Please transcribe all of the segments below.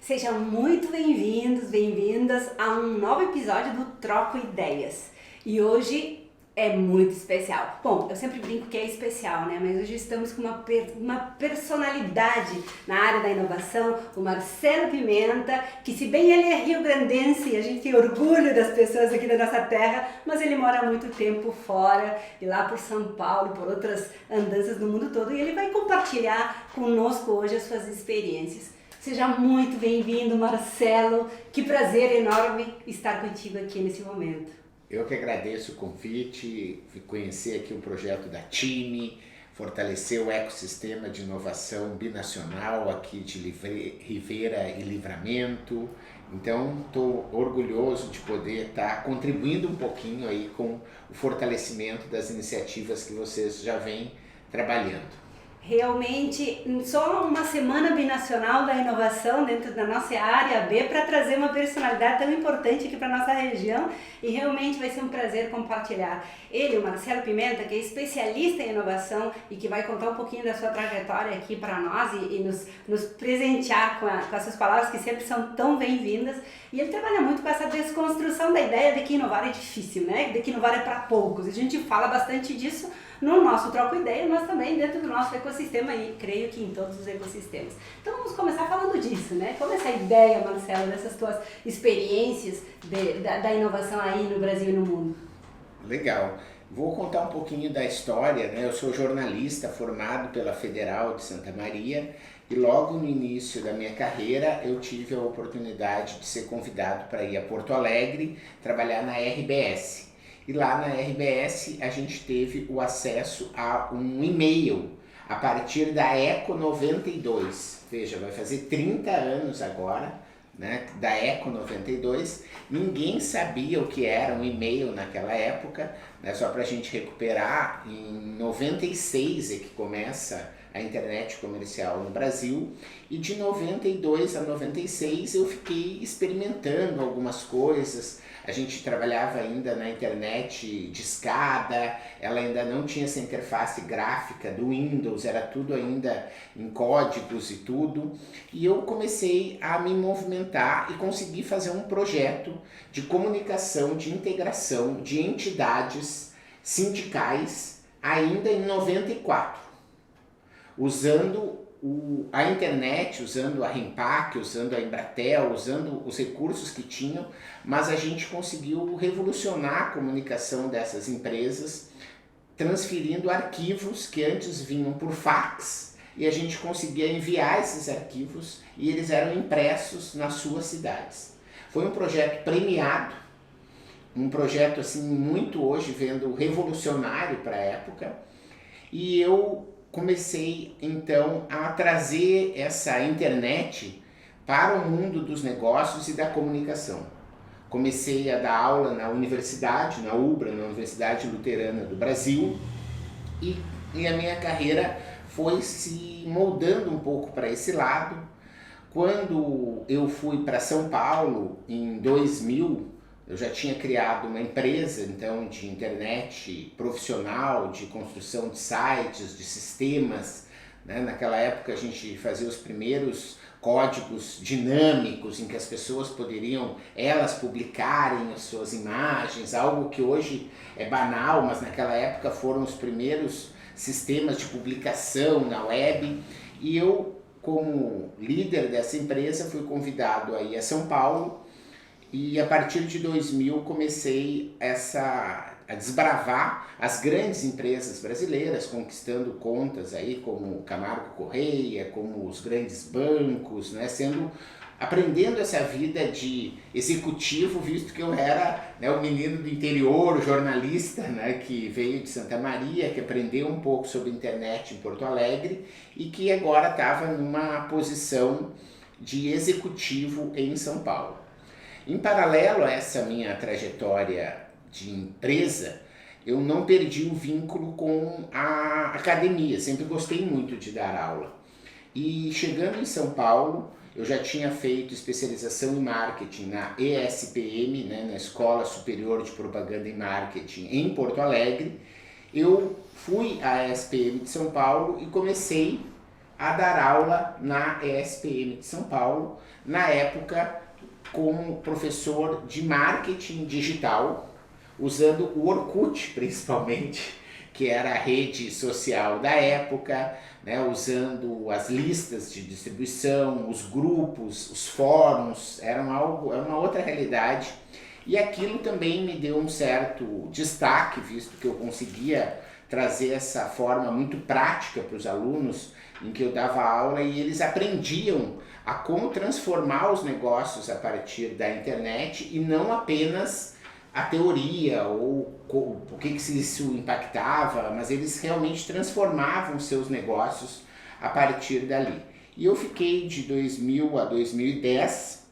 Sejam muito bem-vindos, bem-vindas a um novo episódio do Troco Ideias. E hoje é muito especial. Bom, eu sempre brinco que é especial, né? Mas hoje estamos com uma personalidade na área da inovação, o Marcelo Pimenta, que se bem ele é rio-grandense e a gente tem orgulho das pessoas aqui da nossa terra, mas ele mora há muito tempo fora, e lá por São Paulo, por outras andanças no mundo todo, e ele vai compartilhar conosco hoje as suas experiências. Seja muito bem-vindo, Marcelo. Que prazer enorme estar contigo aqui nesse momento. Eu que agradeço o convite, conhecer aqui o projeto da TIME, fortalecer o ecossistema de inovação binacional aqui de Rivera e Livramento. Então, estou orgulhoso de poder estar contribuindo um pouquinho aí com o fortalecimento das iniciativas que vocês já vêm trabalhando. Realmente, só uma semana binacional da inovação dentro da nossa área B para trazer uma personalidade tão importante aqui para a nossa região e realmente vai ser um prazer compartilhar. Ele, o Marcelo Pimenta, que é especialista em inovação e que vai contar um pouquinho da sua trajetória aqui para nós e nos presentear com essas palavras que sempre são tão bem-vindas. E ele trabalha muito com essa desconstrução da ideia de que inovar é difícil, né? De que inovar é para poucos. A gente fala bastante disso no nosso Troco Ideia, mas também dentro do nosso ecossistema e creio que em todos os ecossistemas. Então vamos começar falando disso, né? Como essa ideia, Marcelo, dessas tuas experiências da inovação aí no Brasil e no mundo? Legal. Vou contar um pouquinho da história, né? Eu sou jornalista formado pela Federal de Santa Maria e logo no início da minha carreira eu tive a oportunidade de ser convidado para ir a Porto Alegre trabalhar na RBS. E lá na RBS a gente teve o acesso a um e-mail a partir da Eco 92. Veja, vai fazer 30 anos agora, né, da Eco 92. Ninguém sabia o que era um e-mail naquela época, né, só para a gente recuperar, em 96 é que começa a internet comercial no Brasil, e de 92 a 96 eu fiquei experimentando algumas coisas. A gente trabalhava ainda na internet discada, ela ainda não tinha essa interface gráfica do Windows, era tudo ainda em códigos e tudo. E eu comecei a me movimentar e consegui fazer um projeto de comunicação, de integração de entidades sindicais ainda em 94, usando a internet, usando a Rempac, usando a Embratel, usando os recursos que tinham, mas a gente conseguiu revolucionar a comunicação dessas empresas, transferindo arquivos que antes vinham por fax, e a gente conseguia enviar esses arquivos e eles eram impressos nas suas cidades. Foi um projeto premiado, um projeto assim muito hoje vendo revolucionário para a época, e eu comecei então a trazer essa internet para o mundo dos negócios e da comunicação. Comecei a dar aula na universidade, na UBRA, na Universidade Luterana do Brasil, e a minha carreira foi se moldando um pouco para esse lado. Quando eu fui para São Paulo em 2000, eu já tinha criado uma empresa então de internet profissional, de construção de sites, de sistemas, né? Naquela época a gente fazia os primeiros códigos dinâmicos em que as pessoas poderiam elas publicarem as suas imagens, algo que hoje é banal, mas naquela época foram os primeiros sistemas de publicação na web. E eu, como líder dessa empresa, fui convidado a ir a São Paulo. E a partir de 2000 comecei a desbravar as grandes empresas brasileiras, conquistando contas aí como Camargo Correia, como os grandes bancos, né, aprendendo essa vida de executivo, visto que eu era, né, o menino do interior, o jornalista, né, que veio de Santa Maria, que aprendeu um pouco sobre internet em Porto Alegre e que agora estava numa posição de executivo em São Paulo. Em paralelo a essa minha trajetória de empresa, eu não perdi o vínculo com a academia, sempre gostei muito de dar aula. E chegando em São Paulo, eu já tinha feito especialização em marketing na ESPM, né, na Escola Superior de Propaganda e Marketing em Porto Alegre. Eu fui à ESPM de São Paulo e comecei a dar aula na ESPM de São Paulo, na época como professor de marketing digital, usando o Orkut principalmente, que era a rede social da época, né, usando as listas de distribuição, os grupos, os fóruns, era uma outra realidade. E aquilo também me deu um certo destaque, visto que eu conseguia trazer essa forma muito prática para os alunos, em que eu dava aula e eles aprendiam a como transformar os negócios a partir da internet e não apenas a teoria ou o que isso impactava, mas eles realmente transformavam seus negócios a partir dali. E eu fiquei de 2000 a 2010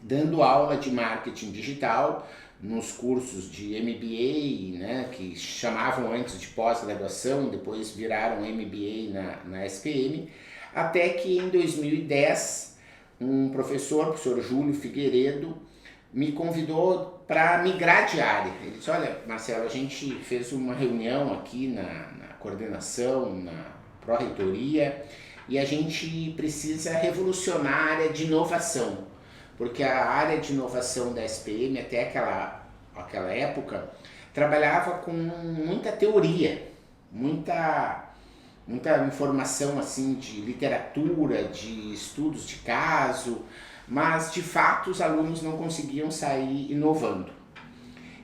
dando aula de marketing digital nos cursos de MBA, né, que chamavam antes de pós-graduação, depois viraram MBA na SPM, até que em 2010 um professor Júlio Figueiredo, me convidou para migrar de área. Ele disse, olha, Marcelo, a gente fez uma reunião aqui na coordenação, na pró-reitoria, e a gente precisa revolucionar a área de inovação, porque a área de inovação da SPM, até aquela época, trabalhava com muita teoria, muita informação assim de literatura, de estudos de caso, mas de fato os alunos não conseguiam sair inovando.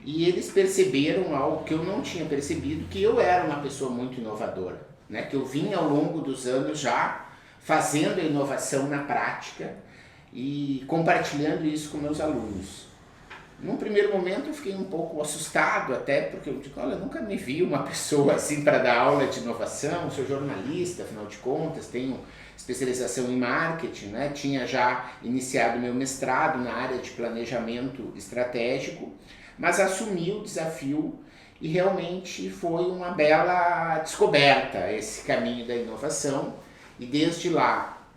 E eles perceberam algo que eu não tinha percebido, que eu era uma pessoa muito inovadora, né? Que eu vinha ao longo dos anos já fazendo a inovação na prática e compartilhando isso com meus alunos. Num primeiro momento eu fiquei um pouco assustado, até porque eu digo, olha, eu nunca me vi uma pessoa assim para dar aula de inovação, sou jornalista, afinal de contas, tenho especialização em marketing, né? Tinha já iniciado meu mestrado na área de planejamento estratégico, mas assumi o desafio e realmente foi uma bela descoberta esse caminho da inovação, e desde lá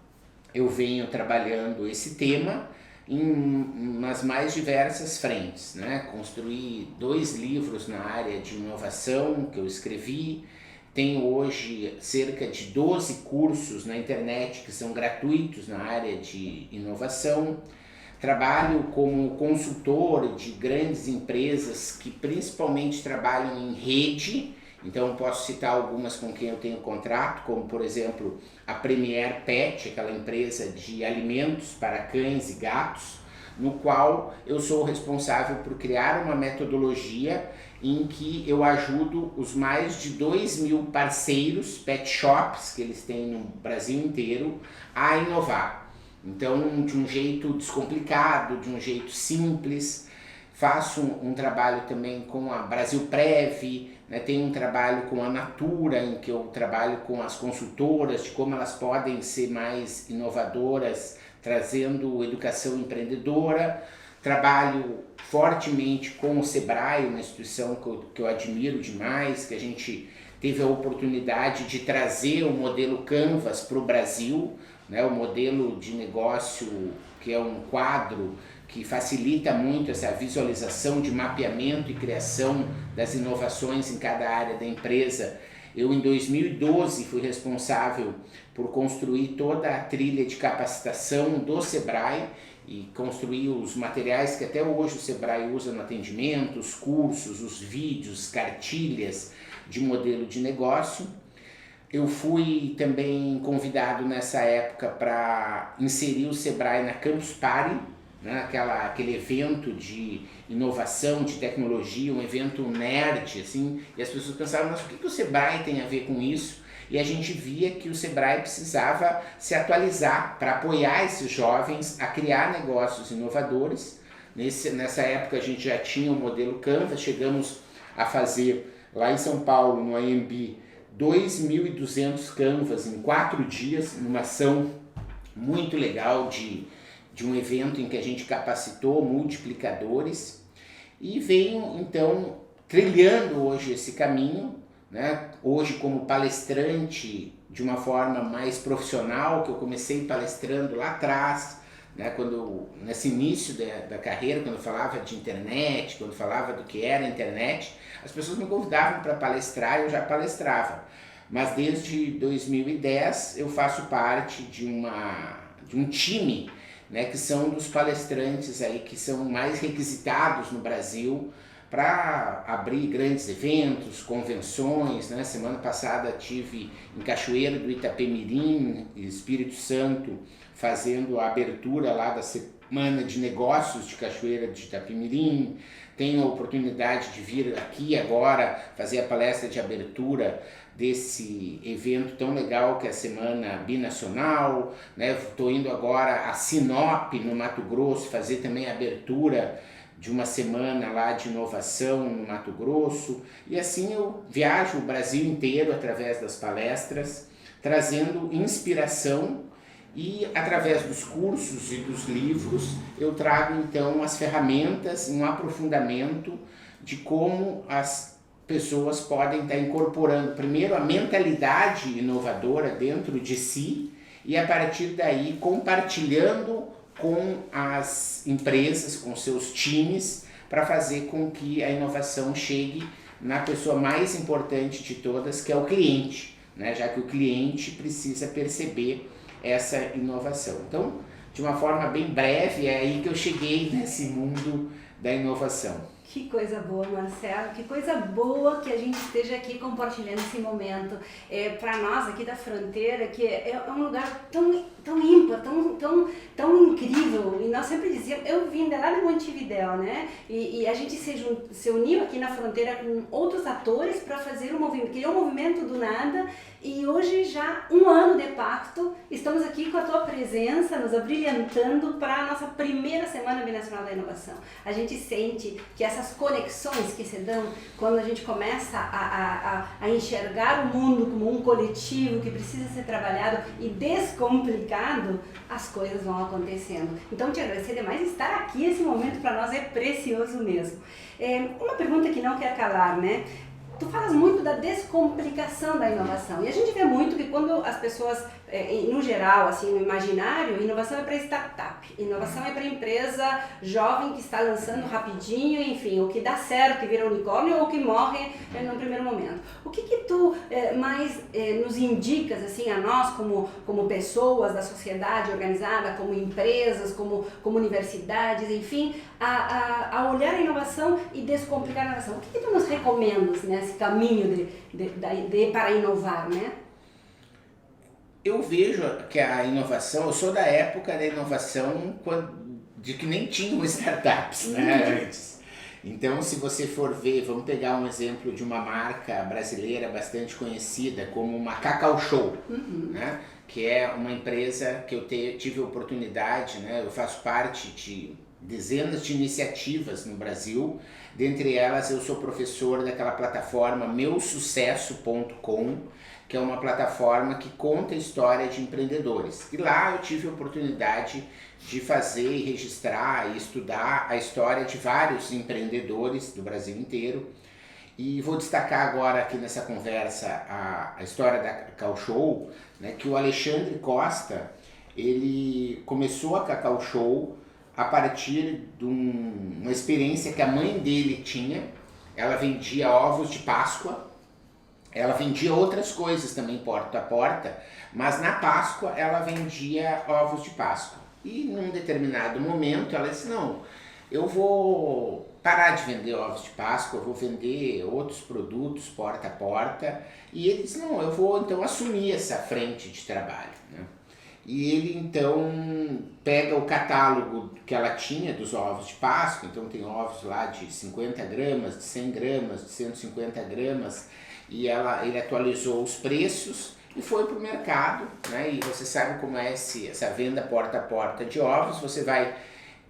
eu venho trabalhando esse tema nas mais diversas frentes, né? Construí 2 livros na área de inovação que eu escrevi, tenho hoje cerca de 12 cursos na internet que são gratuitos na área de inovação, trabalho como consultor de grandes empresas que principalmente trabalham em rede, então posso citar algumas com quem eu tenho contrato, como por exemplo a Premier Pet, aquela empresa de alimentos para cães e gatos, no qual eu sou responsável por criar uma metodologia em que eu ajudo os mais de 2.000 parceiros, pet shops que eles têm no Brasil inteiro, a inovar. Então, de um jeito descomplicado, de um jeito simples. Faço um trabalho também com a Brasil Prev, né? Tenho um trabalho com a Natura, em que eu trabalho com as consultoras, de como elas podem ser mais inovadoras, trazendo educação empreendedora. Trabalho fortemente com o Sebrae, uma instituição que eu admiro demais, que a gente teve a oportunidade de trazer o modelo Canvas para o Brasil, né? O modelo de negócio que é um quadro que facilita muito essa visualização de mapeamento e criação das inovações em cada área da empresa. Eu, em 2012, fui responsável por construir toda a trilha de capacitação do Sebrae e construir os materiais que até hoje o Sebrae usa no atendimento, os cursos, os vídeos, cartilhas de modelo de negócio. Eu fui também convidado nessa época para inserir o Sebrae na Campus Party, né? Aquele evento de inovação, de tecnologia, um evento nerd, assim, e as pessoas pensavam, mas o que o Sebrae tem a ver com isso? E a gente via que o Sebrae precisava se atualizar para apoiar esses jovens a criar negócios inovadores. Nessa época a gente já tinha o modelo Canvas, chegamos a fazer lá em São Paulo, no AMB, 2.200 Canvas em 4 dias, numa ação muito legal de um evento em que a gente capacitou multiplicadores e venho então trilhando hoje esse caminho, né? Hoje como palestrante de uma forma mais profissional, que eu comecei palestrando lá atrás, né? Nesse início da carreira, quando eu falava de internet, quando eu falava do que era a internet, as pessoas me convidavam para palestrar e eu já palestrava. Mas desde 2010 eu faço parte de um time, né, que são dos palestrantes aí que são mais requisitados no Brasil para abrir grandes eventos, convenções, né? Semana passada tive em Cachoeira do Itapemirim, Espírito Santo, fazendo a abertura lá da Semana de Negócios de Cachoeira de Itapemirim. Tenho a oportunidade de vir aqui agora fazer a palestra de abertura desse evento tão legal que é a Semana Binacional, né? Estou indo agora a Sinop, no Mato Grosso, fazer também a abertura de uma semana lá de inovação no Mato Grosso, e assim eu viajo o Brasil inteiro através das palestras, trazendo inspiração, e através dos cursos e dos livros eu trago então as ferramentas, um aprofundamento de como as pessoas podem estar incorporando primeiro a mentalidade inovadora dentro de si e a partir daí compartilhando com as empresas, com seus times, para fazer com que a inovação chegue na pessoa mais importante de todas, que é o cliente, né? Já que o cliente precisa perceber essa inovação. Então, de uma forma bem breve, é aí que eu cheguei nesse mundo da inovação. Que coisa boa, Marcelo, que coisa boa que a gente esteja aqui compartilhando esse momento. Para nós aqui da fronteira, que é um lugar tão ímpar, tão incrível. E nós sempre dizíamos, eu vim de lá de Montevidéu, né? E a gente se uniu aqui na fronteira com outros atores para fazer um movimento, criou um movimento do nada. E hoje, já 1 ano de pacto, estamos aqui com a tua presença, nos abrilhantando para a nossa primeira Semana Binacional da Inovação. A gente sente que essas conexões que se dão quando a gente começa a enxergar o mundo como um coletivo que precisa ser trabalhado e descomplicado, as coisas vão acontecendo. Então, te agradecer demais estar aqui, esse momento para nós é precioso mesmo. Uma pergunta que não quer calar, né? Tu falas muito da descomplicação da inovação, e a gente vê muito que quando as pessoas, no geral, assim, no imaginário, inovação é para startup, inovação é para empresa jovem que está lançando rapidinho, enfim, o que dá certo, que vira unicórnio, ou que morre no primeiro momento. O que tu mais nos indicas, assim, a nós como pessoas da sociedade organizada, como empresas, como universidades, enfim, a olhar a inovação e descomplicar a inovação? O que tu nos recomendas nesse caminho para inovar, né? Eu vejo que a inovação, eu sou da época da inovação de que nem tinham startups, né, antes. Então, se você for ver, vamos pegar um exemplo de uma marca brasileira bastante conhecida, como uma Cacau Show, né, que é uma empresa que eu tive a oportunidade, né, eu faço parte de dezenas de iniciativas no Brasil, dentre elas eu sou professor daquela plataforma meusucesso.com, que é uma plataforma que conta a história de empreendedores. E lá eu tive a oportunidade de fazer e registrar e estudar a história de vários empreendedores do Brasil inteiro. E vou destacar agora aqui nessa conversa a história da Cacau Show, né, que o Alexandre Costa, ele começou a Cacau Show a partir de uma experiência que a mãe dele tinha. Ela vendia ovos de Páscoa. Ela vendia outras coisas também porta a porta, mas na Páscoa ela vendia ovos de Páscoa. E num determinado momento ela disse, não, eu vou parar de vender ovos de Páscoa, eu vou vender outros produtos porta a porta. E ele disse, não, eu vou então assumir essa frente de trabalho, né? E ele então pega o catálogo que ela tinha dos ovos de Páscoa, então tem ovos lá de 50 gramas, de 100 gramas, de 150 gramas, e ele atualizou os preços e foi para o mercado, né? E você sabe como é essa venda porta a porta de ovos, você vai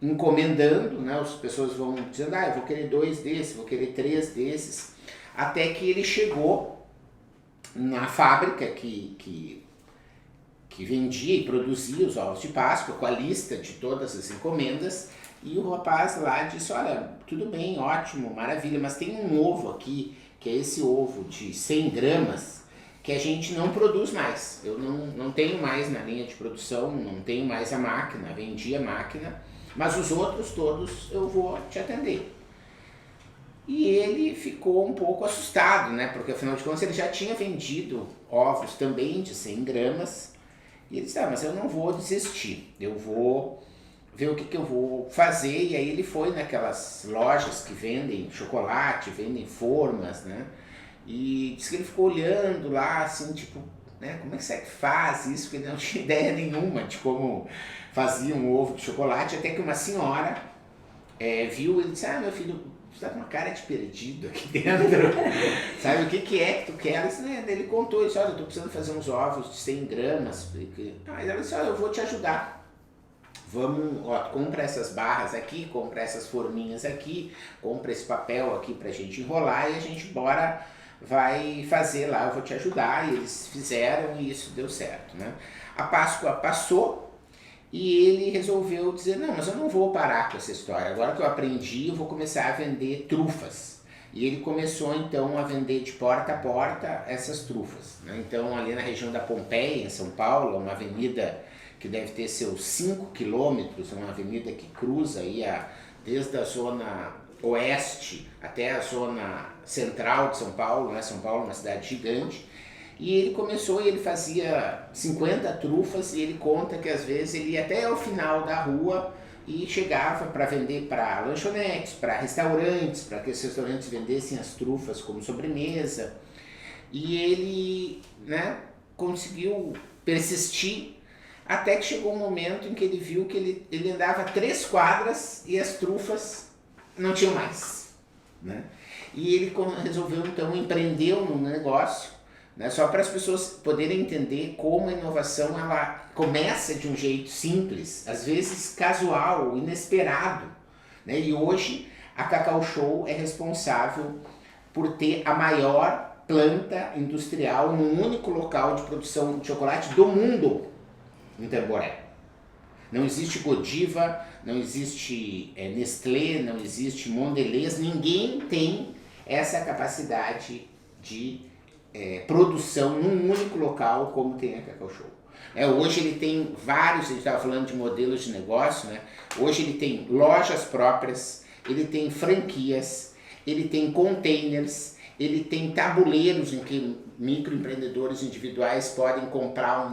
encomendando, né? As pessoas vão dizendo, eu vou querer 2 desses, vou querer 3 desses, até que ele chegou na fábrica que vendia e produzia os ovos de Páscoa, com a lista de todas as encomendas, e o rapaz lá disse, olha, tudo bem, ótimo, maravilha, mas tem um ovo aqui, que é esse ovo de 100 gramas, que a gente não produz mais. Eu não tenho mais na linha de produção, não tenho mais a máquina, vendi a máquina, mas os outros todos eu vou te atender. E ele ficou um pouco assustado, né? Porque afinal de contas ele já tinha vendido ovos também de 100 gramas. E ele disse, mas eu não vou desistir, eu vou ver o que eu vou fazer. E aí ele foi naquelas lojas que vendem chocolate, vendem formas, né? E disse que ele ficou olhando lá, assim, tipo, né? Como é que você faz isso? Porque ele não tinha ideia nenhuma de como fazia um ovo de chocolate. Até que uma senhora viu, ele disse, meu filho, você tá com uma cara de perdido aqui dentro. Sabe, o que é que tu quer? Ele contou isso, olha, eu tô precisando fazer uns ovos de 100 gramas. Aí ela disse, olha, eu vou te ajudar. Vamos, compra essas barras aqui, compra essas forminhas aqui, compra esse papel aqui pra gente enrolar e a gente vai fazer lá, eu vou te ajudar. E eles fizeram e isso deu certo, né? A Páscoa passou e ele resolveu dizer, não, mas eu não vou parar com essa história. Agora que eu aprendi, eu vou começar a vender trufas. E ele começou então a vender de porta a porta essas trufas, né? Então ali na região da Pompeia, em São Paulo, uma avenida que deve ter seus 5 quilômetros, uma avenida que cruza aí desde a zona oeste até a zona central de São Paulo, né? São Paulo é uma cidade gigante. E ele começou e ele fazia 50 trufas e ele conta que às vezes ele ia até o final da rua e chegava para vender para lanchonetes, para restaurantes, para que esses restaurantes vendessem as trufas como sobremesa. E ele, né, conseguiu persistir até que chegou um momento em que ele viu que ele andava 3 quadras e as trufas não tinham mais, né? E ele resolveu então empreender um negócio, né, só para as pessoas poderem entender como a inovação ela começa de um jeito simples, às vezes casual, inesperado, né? E hoje a Cacau Show é responsável por ter a maior planta industrial num único local de produção de chocolate do mundo, em Tamboré. Não existe Godiva, não existe Nestlé, não existe Mondelez, ninguém tem essa capacidade de produção num único local como tem a Cacau Show. Hoje ele tem vários, a gente estava falando de modelos de negócio, né? Hoje ele tem lojas próprias, ele tem franquias, ele tem containers, ele tem tabuleiros em que microempreendedores individuais podem comprar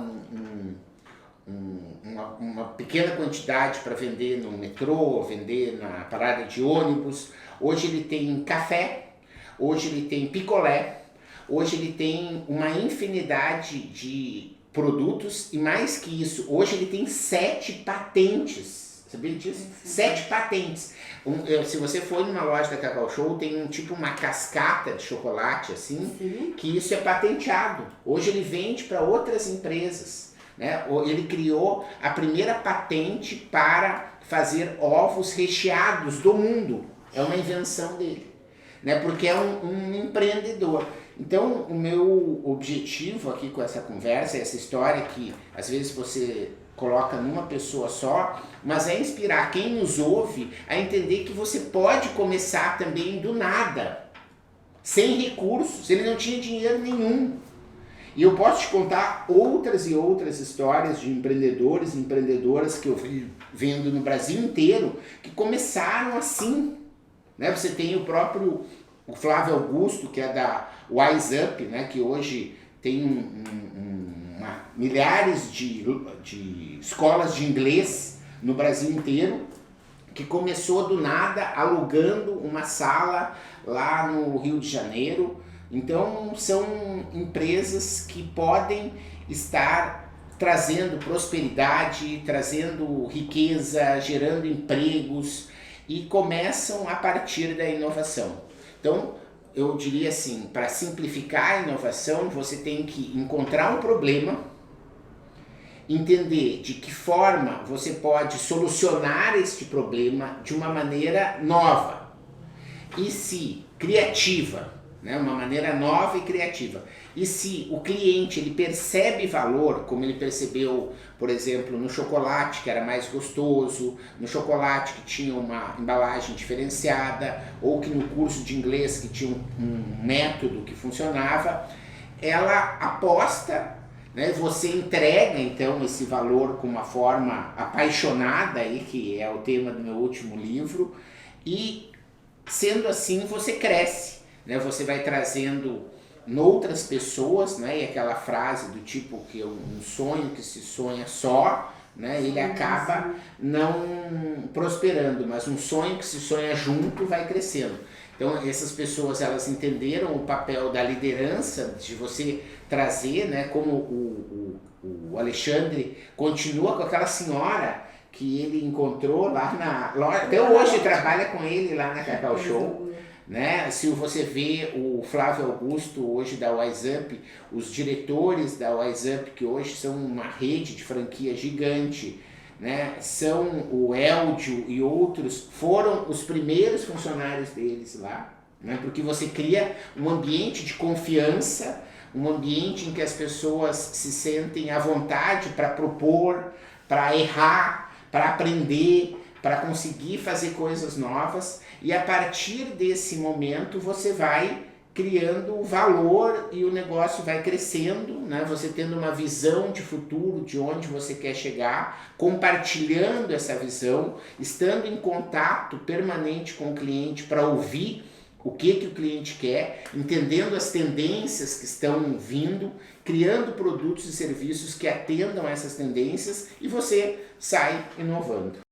uma pequena quantidade para vender no metrô, vender na parada de ônibus. Hoje ele tem café, hoje ele tem picolé, hoje ele tem uma infinidade de produtos e mais que isso, hoje ele tem 7 patentes. Sabia disso? 7 patentes. Se você for numa loja da Cacau Show, tem uma cascata de chocolate assim, que isso é patenteado. Hoje ele vende para outras empresas, né? Ele criou a primeira patente para fazer ovos recheados do mundo. É uma invenção dele, né? Porque é um empreendedor. Então, o meu objetivo aqui com essa conversa, essa história que às vezes você coloca numa pessoa só, mas é inspirar quem nos ouve a entender que você pode começar também do nada, sem recursos. Ele não tinha dinheiro nenhum. E eu posso te contar outras e outras histórias de empreendedores e empreendedoras que eu vi vendo no Brasil inteiro, que começaram assim, né? Você tem o Flávio Augusto, que é da Wise Up, né, que hoje tem milhares de escolas de inglês no Brasil inteiro, que começou do nada alugando uma sala lá no Rio de Janeiro. Então são empresas que podem estar trazendo prosperidade, trazendo riqueza, gerando empregos e começam a partir da inovação. Então, eu diria assim, para simplificar a inovação, você tem que encontrar um problema, entender de que forma você pode solucionar este problema de uma maneira nova e se criativa, né? Uma maneira nova e criativa. E se o cliente ele percebe valor, como ele percebeu, por exemplo, no chocolate que era mais gostoso, no chocolate que tinha uma embalagem diferenciada, ou que no curso de inglês que tinha um método que funcionava, ela aposta, né? Você entrega então esse valor com uma forma apaixonada, aí, que é o tema do meu último livro, e Sendo assim, você cresce, né? Você vai trazendo noutras pessoas, né? E aquela frase do tipo que um sonho que se sonha só, né? Ele acaba não prosperando, mas um sonho que se sonha junto vai crescendo. Então essas pessoas, elas entenderam o papel da liderança, de você trazer, né? Como o Alexandre continua com aquela senhora que ele encontrou lá na loja, até hoje trabalha com ele lá na Cacau Show, né? Se você vê o Flávio Augusto hoje da WiseUp, os diretores da WiseUp, que hoje são uma rede de franquia gigante, né? São o Eldio e outros, foram os primeiros funcionários deles lá, né? Porque você cria um ambiente de confiança, um ambiente em que as pessoas se sentem à vontade para propor, para errar, para aprender, para conseguir fazer coisas novas, e a partir desse momento você vai criando valor e o negócio vai crescendo, né? Você tendo uma visão de futuro, de onde você quer chegar, compartilhando essa visão, estando em contato permanente com o cliente para ouvir o que o cliente quer, entendendo as tendências que estão vindo, criando produtos e serviços que atendam a essas tendências, e você sai inovando.